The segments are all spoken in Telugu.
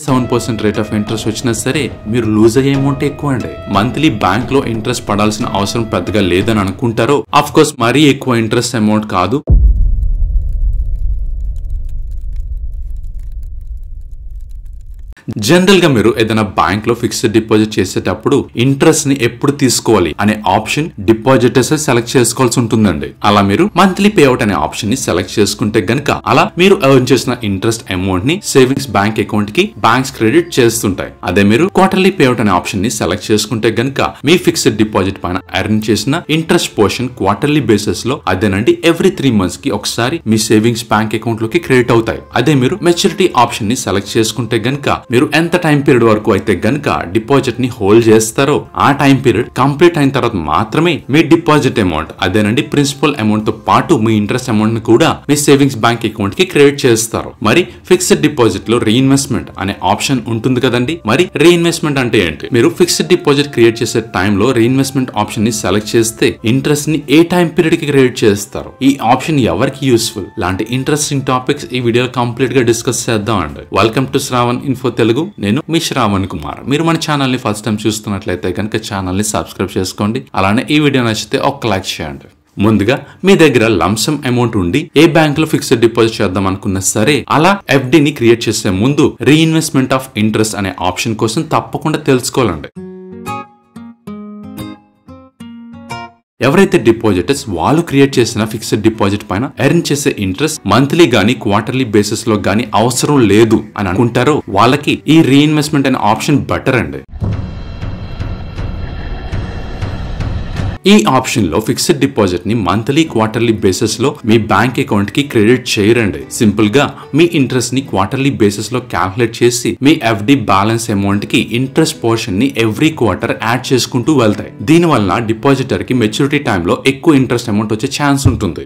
7% రేట్ ఆఫ్ ఇంట్రెస్ట్ వచ్చినా సరే మీరు లూజ్ అయ్యే అమౌంట్ ఎక్కువ అండి. మంత్లీ బ్యాంక్ లో ఇంట్రెస్ట్ పడాల్సిన అవసరం పెద్దగా లేదని అనుకుంటారో, ఆఫ్ కోర్స్ మరీ ఎక్కువ ఇంట్రెస్ట్ అమౌంట్ కాదు. జనరల్ గా మీరు ఏదైనా బ్యాంక్ లో ఫిక్స్డ్ డిపాజిట్ చేసేటప్పుడు ఇంట్రెస్ట్ ని ఎప్పుడు తీసుకోవాలి అనే ఆప్షన్ డిపాజిటర్స్ సెలెక్ట్ చేసుకోవాల్సి ఉంటుందండి. అలా మీరు మంత్లీ పేఅవుట్ అనే ఆప్షన్ ని సెలెక్ట్ చేసుకుంటే గనక అలా మీరు ఎర్న్ చేసిన ఇంట్రెస్ట్ అమౌంట్ ని సేవింగ్స్ బ్యాంక్ అకౌంట్ కి బ్యాంక్స్ క్రెడిట్ చేస్తుంటాయి. అదే మీరు క్వార్టర్లీ పేఅవుట్ అనే ఆప్షన్ ని సెలెక్ట్ చేసుకుంటే గనక మీ ఫిక్స్డ్ డిపాజిట్ పైన ఎర్న్ చేసిన ఇంట్రెస్ట్ పోర్షన్ క్వార్టర్లీ బేసిస్ లో అదేనండి ఎవ్రీ 3 months కి ఒకసారి మీ సేవింగ్స్ బ్యాంక్ అకౌంట్ లోకి క్రెడిట్ అవుతాయి. అదే మీరు మెచ్యూరిటీ ఆప్షన్ ని సెలెక్ట్ చేసుకుంటే గనక మీరు ఎంత టైం పీరియడ్ వరకు అయితే గనక డిపాజిట్ ని హోల్డ్ చేస్తారో ఆ టైం పీరియడ్ కంప్లీట్ అయిన తర్వాత మాత్రమే మీ డిపాజిట్ అమౌంట్ అదేనండి ప్రిన్సిపల్ అమౌంట్ తో పాటు మీ ఇంట్రెస్ట్ అమౌంట్ ని కూడా మీ సేవింగ్స్ బ్యాంక్ అకౌంట్ కి క్రెడిట్ చేస్తారు. మరి ఫిక్స్డ్ డిపాజిట్ లో రీఇన్వెస్ట్మెంట్ అనే ఆప్షన్ ఉంటుంది కదండి. మరి రీఇన్వెస్ట్మెంట్ అంటే ఏంటి? మీరు ఫిక్స్డ్ డిపాజిట్ క్రియేట్ చేసే టైంలో రీఇన్వెస్ట్మెంట్ ఆప్షన్ ని సెలెక్ట్ చేస్తే ఇంట్రెస్ట్ ని ఏ టైం పీరియడ్ కి క్రెడిట్ చేస్తారు, ఈ ఆప్షన్ ఎవరికి యూస్ఫుల్ లాంటి ఇంట్రెస్టింగ్ టాపిక్స్ ఈ వీడియో కంప్లీట్ గా డిస్కస్ చేద్దాం అండి. Welcome to Shravan info Telugu. నేను మీ శ్రావణ్ కుమార్. మీరు మన ఛానల్ ని ఫస్ట్ టైం చూస్తున్నట్లయితే కనుక ఛానల్ ని సబ్స్క్రైబ్ చేసుకోండి. అలానే ఈ వీడియో నచ్చితే ఒక లైక్ చేయండి. ముందుగా మీ దగ్గర లంసమ్ అమౌంట్ ఉండి ఏ బ్యాంక్ లో ఫిక్స్డ్ డిపాజిట్ చేద్దాం అనుకున్నా సరే అలా ఎఫ్డి ని క్రియేట్ చేసే ముందు రీఇన్వెస్ట్మెంట్ ఆఫ్ ఇంట్రెస్ట్ అనే ఆప్షన్ కోసం తప్పకుండా తెలుసుకోవాలండి. ఎవరైతే డిపాజిటర్స్ వాళ్ళు క్రియేట్ చేసిన ఫిక్స్డ్ డిపాజిట్ పైన ఎర్న్ చేసే ఇంట్రెస్ట్ మంత్లీ గానీ క్వార్టర్లీ బేసిస్ లో గానీ అవసరం లేదు అని అనుకుంటారో వాళ్ళకి ఈ రీఇన్వెస్ట్మెంట్ అనే ఆప్షన్ బెటర్ అండి. ఈ ఆప్షన్ లో ఫిక్స్డ్ డిపాజిట్ ని మంత్లీ క్వార్టర్లీ బేసిస్ లో మీ బ్యాంక్ అకౌంట్ కి క్రెడిట్ చేయరండి. సింపుల్ గా మీ ఇంట్రెస్ట్ ని క్వార్టర్లీ బేసిస్ లో క్యాల్కులేట్ చేసి మీ ఎఫ్డి బ్యాలెన్స్ అమౌంట్ కి ఇంట్రెస్ట్ పోర్షన్ ని ఎవ్రీ క్వార్టర్ యాడ్ చేసుకుంటూ వెళ్తాయి. దీని వలన డిపాజిటర్ కి మెచ్యూరిటీ టైంలో ఎక్కువ ఇంట్రెస్ట్ అమౌంట్ వచ్చే ఛాన్స్ ఉంటుంది.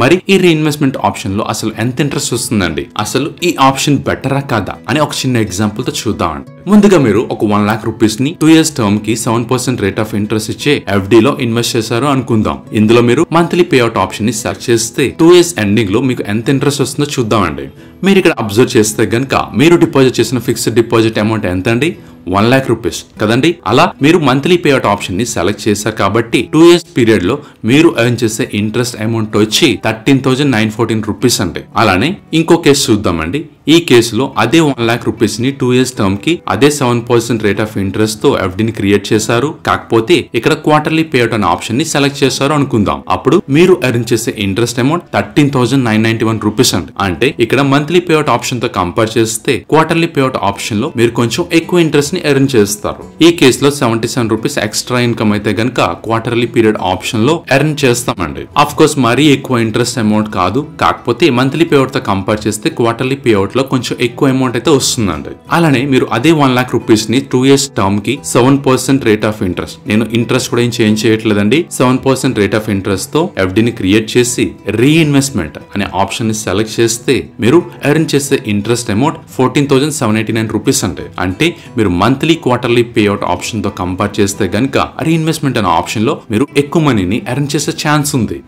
మరి ఈ రీఇన్వెస్ట్మెంట్ ఆప్షన్ లో అసలు ఎంత ఇంట్రెస్ట్ వస్తుందండి? అసలు ఈ ఆప్షన్ బెటరా కాదా అని ఒక చిన్న ఎగ్జాంపుల్ తో చూద్దామండి. ముందుగా మీరు ఒక 1 lakh rupees ని 2 years టర్మ్ కి 7% రేట్ ఆఫ్ ఇంట్రెస్ట్ ఇచ్చే ఎఫ్డి లో ఇన్వెస్ట్ చేశారు అనుకుందాం. ఇందులో మీరు మంత్లీ పేఅవుట్ ఆప్షన్ ని సెలెక్ట్ చేస్తే 2 years ఎండింగ్ లో మీకు ఎంత ఇంట్రెస్ట్ వస్తుందో చూద్దామండి. మీరు ఇక్కడ అబ్జర్వ్ చేస్తే గనక మీరు డిపాజిట్ చేసిన ఫిక్స్డ్ డిపాజిట్ అమౌంట్ ఎంత అండి? 1 lakh rupees కదండి. అలా మీరు మంత్లీ పేఅవుట్ ఆప్షన్ ని సెలెక్ట్ చేశారు కాబట్టి 2 years పీరియడ్ లో మీరు ఎర్న్ చేసే ఇంట్రెస్ట్ అమౌంట్ వచ్చి 13,914 rupees అండి. అలానే ఇంకో కేసు చూద్దామండి. ఈ కేసులో అదే 1 lakh rupees ని 2 years టర్మ్ కి అదే 7% రేట్ ఆఫ్ ఇంట్రెస్ట్ తో ఎఫ్డి ని క్రియేట్ చేశారు. కాకపోతే ఇక్కడ క్వార్టర్లీ పేఅవుట్ అనే ఆప్షన్ ని సెలెక్ట్ చేశారు అనుకుందాం. అప్పుడు మీరు ఎర్న్ చేసే ఇంట్రెస్ట్ అమౌంట్ 13,991 rupees అండి. అంటే ఇక్కడ మంత్లీ పేఅవుట్ ఆప్షన్ తో కంపేర్ చేస్తే క్వార్టర్లీ పేఅవుట్ ఆప్షన్ లో మీరు కొంచెం ఎక్కువ ఇంట్రెస్ట్ ని ఎర్న్ చేస్తారు. ఈ కేసులో 77 rupees ఎక్స్ట్రా ఇన్కమ్ అయితే గనక క్వార్టర్లీ పీరియడ్ ఆప్షన్ లో ఎర్న్ చేస్తామండి. ఆఫ్ కోర్స్ మరీ ఎక్కువ ఇంట్రెస్ట్ అమౌంట్ కాదు. కాకపోతే మంత్లీ పేఅవుట్ తో కంపేర్ చేస్తే క్వార్టర్లీ పేఅవుట్ లో కొంచెం ఎక్కువ అమౌంట్ అయితే వస్తుందండి. అలానే మీరు అదే 1 lakh rupees ని 2 years టర్మ్ కి 7% రేట్ ఆఫ్ ఇంట్రెస్ట్, నేను ఇంట్రెస్ట్ కూడా ఏం చేంజ్ చేయట్లేదండి, 7% రేట్ ఆఫ్ ఇంట్రెస్ట్ తో ఎఫ్డి ని క్రియేట్ చేసి రీఇన్వెస్ట్మెంట్ అనే ఆప్షన్ ని సెలెక్ట్ చేస్తే మీరు ఎర్న్ చేసే ఇంట్రెస్ట్ అమౌంట్ 14,789 rupees అంటే. అంటే మీరు మంత్లీ క్వార్టర్లీ పేఅవుట్ ఆప్షన్ తో కంపేర్ చేస్తే గనక రీఇన్వెస్ట్మెంట్ అనే ఆప్షన్ లో మీరు ఎక్కువ మనీని ఎర్న్ చేసే ఛాన్స్ ఉంది.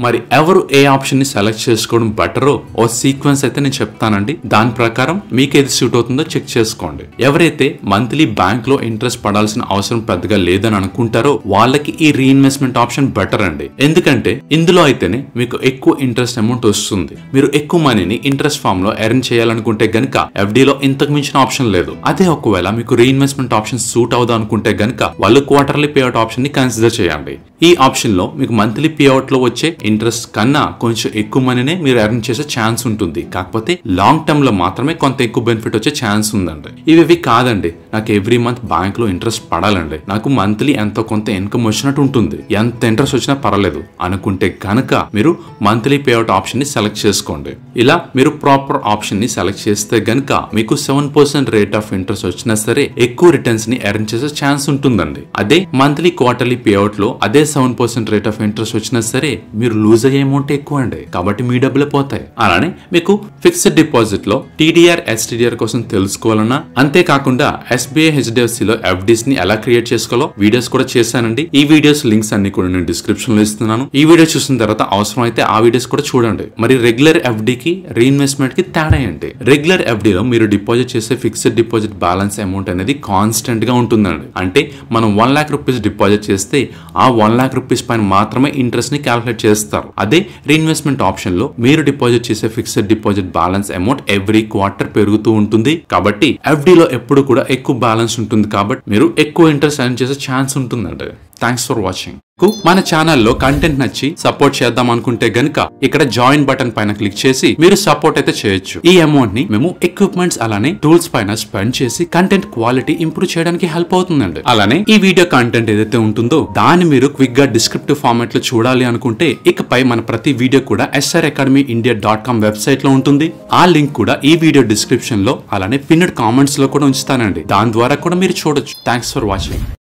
మరి ఎవరు ఏ ఆప్షన్ ని సెలెక్ట్ చేసుకోవడం బెటరో ఓ సీక్వెన్స్ అయితే నేను చెప్తానండి. దాని ప్రకారం మీకు ఏది సూట్ అవుతుందో చెక్ చేసుకోండి. ఎవరైతే మంత్లీ బ్యాంక్ లో ఇంట్రెస్ట్ పడాల్సిన అవసరం పెద్దగా లేదని అనుకుంటారో వాళ్ళకి ఈ రీఇన్వెస్ట్మెంట్ ఆప్షన్ బెటర్ అండి. ఎందుకంటే ఇందులో అయితేనే మీకు ఎక్కువ ఇంట్రెస్ట్ అమౌంట్ వస్తుంది. మీరు ఎక్కువ మనీని ఇంట్రెస్ట్ ఫామ్ లో ఎర్న్ చేయాలనుకుంటే గనక ఎఫ్డీలో ఇంతకు మించిన ఆప్షన్ లేదు. అదే ఒకవేళ మీకు రీఇన్వెస్ట్మెంట్ ఆప్షన్ సూట్ అవుదా అనుకుంటే గనక వాళ్ళు క్వార్టర్లీ పేఅవుట్ ఆప్షన్ ని కన్సిడర్ చేయండి. ఈ ఆప్షన్ లో మీకు మంత్లీ పేఅవుట్ లో వచ్చే ఇంట్రెస్ట్ కన్నా కొంచెం ఎక్కువ మనీనే మీరు ఎర్న్ చేసే ఛాన్స్ ఉంటుంది. కాకపోతే లాంగ్ టర్మ్ లో మాత్రమే కొంత ఎక్కువ బెనిఫిట్ వచ్చే ఛాన్స్ ఉందండి. ఇవి కాదండి, నాకు ఎవ్రీ మంత్ బ్యాంక్ లో ఇంట్రెస్ట్ పడాలండి, నాకు మంత్లీ ఎంతో కొంత ఇన్కమ్ వచ్చినట్టు ఉంటుంది, ఎంత ఇంట్రెస్ట్ వచ్చినా పర్వాలేదు అనుకుంటే కనుక మీరు మంత్లీ పేఅవుట్ ఆప్షన్ ని సెలెక్ట్ చేసుకోండి. ఇలా మీరు ప్రాపర్ ఆప్షన్ ని సెలెక్ట్ చేస్తే గనక మీకు 7% రేట్ ఆఫ్ ఇంట్రెస్ట్ వచ్చినా సరే ఎక్కువ రిటర్న్స్ ని ఎర్న్ చేసే ఛాన్స్ ఉంటుందండి. అదే మంత్లీ క్వార్టర్లీ పేఅవుట్ లో అదే 7% రేట్ ఆఫ్ ఇంట్రెస్ట్ వచ్చినా సరే మీరు లూజ్ అయ్యే అమౌంట్ ఎక్కువ అండి, కాబట్టి మీ డబ్బులే పోతాయి. అలానే మీకు ఫిక్స్డ్ డిపాజిట్ లో టీడీఆర్ ఎస్టీడీఆర్ కోసం తెలుసుకోవాలన్నా, అంతేకాకుండా SBI HDFC లో FDs ని ఎలా క్రియేట్ చేసుకోవాలో వీడియోస్ కూడా చేశానండి. ఈ వీడియోస్ లింక్స్ అన్ని కూడా నేను డిస్క్రిప్షన్ లో ఇస్తున్నాను. ఈ వీడియో చూసిన తర్వాత అవసరం అయితే ఆ వీడియోస్ కూడా చూడండి. మరి రెగ్యులర్ FD కి రీఇన్వెస్ట్మెంట్ కి తేడా ఏంటి? రెగ్యులర్ FD లో మీరు డిపాజిట్ చేసే ఫిక్స్డ్ డిపాజిట్ బ్యాలెన్స్ అమౌంట్ అనేది కాన్స్టెంట్ గా ఉంటుందండి. అంటే మనం 1 lakh రూపీస్ డిపాజిట్ చేస్తే ఆ 1 lakh రూపీస్ పైన మాత్రమే ఇంట్రెస్ట్ ని క్యాలిక్యులేట్ చేస్తారు. అదే రీఇన్వెస్ట్మెంట్ ఆప్షన్ లో మీరు డిపాజిట్ చేసే fixed deposit balance amount every quarter పెరుగుతూ ఉంటుంది. కాబట్టి FD లో ఎప్పుడు కూడా ఎక్కువ బ్యాలెన్స్ ఉంటుంది, కాబట్టి మీరు ఎక్కువ ఇంట్రెస్ట్ ఎర్న్ చేసే ఛాన్స్ ఉంటుందండి. Thanks for watching. మన ఛానల్లో కంటెంట్ నచ్చి సపోర్ట్ చేద్దాం అనుకుంటే గనుక ఇక్కడ జాయిన్ బటన్ పైన క్లిక్ చేసి మీరు సపోర్ట్ అయితే చేయొచ్చు. ఈ అమౌంట్ ని మేము ఎక్విప్మెంట్స్ అలానే టూల్స్ పైన స్పెండ్ చేసి కంటెంట్ క్వాలిటీ ఇంప్రూవ్ చేయడానికి హెల్ప్ అవుతుందండి. అలానే ఈ వీడియో కంటెంట్ ఏదైతే ఉంటుందో దాన్ని మీరు క్విక్ గా డిస్క్రిప్టివ్ ఫార్మాట్ లో చూడాలి అనుకుంటే ఇకపై మన ప్రతి వీడియో కూడా sracademyindia.com వెబ్సైట్ లో ఉంటుంది. ఆ లింక్ కూడా ఈ వీడియో డిస్క్రిప్షన్ లో అలానే పిన్నెడ్ కామెంట్స్ లో కూడా ఉంచుతానండి. దాని ద్వారా కూడా మీరు చూడొచ్చు. Thanks for watching.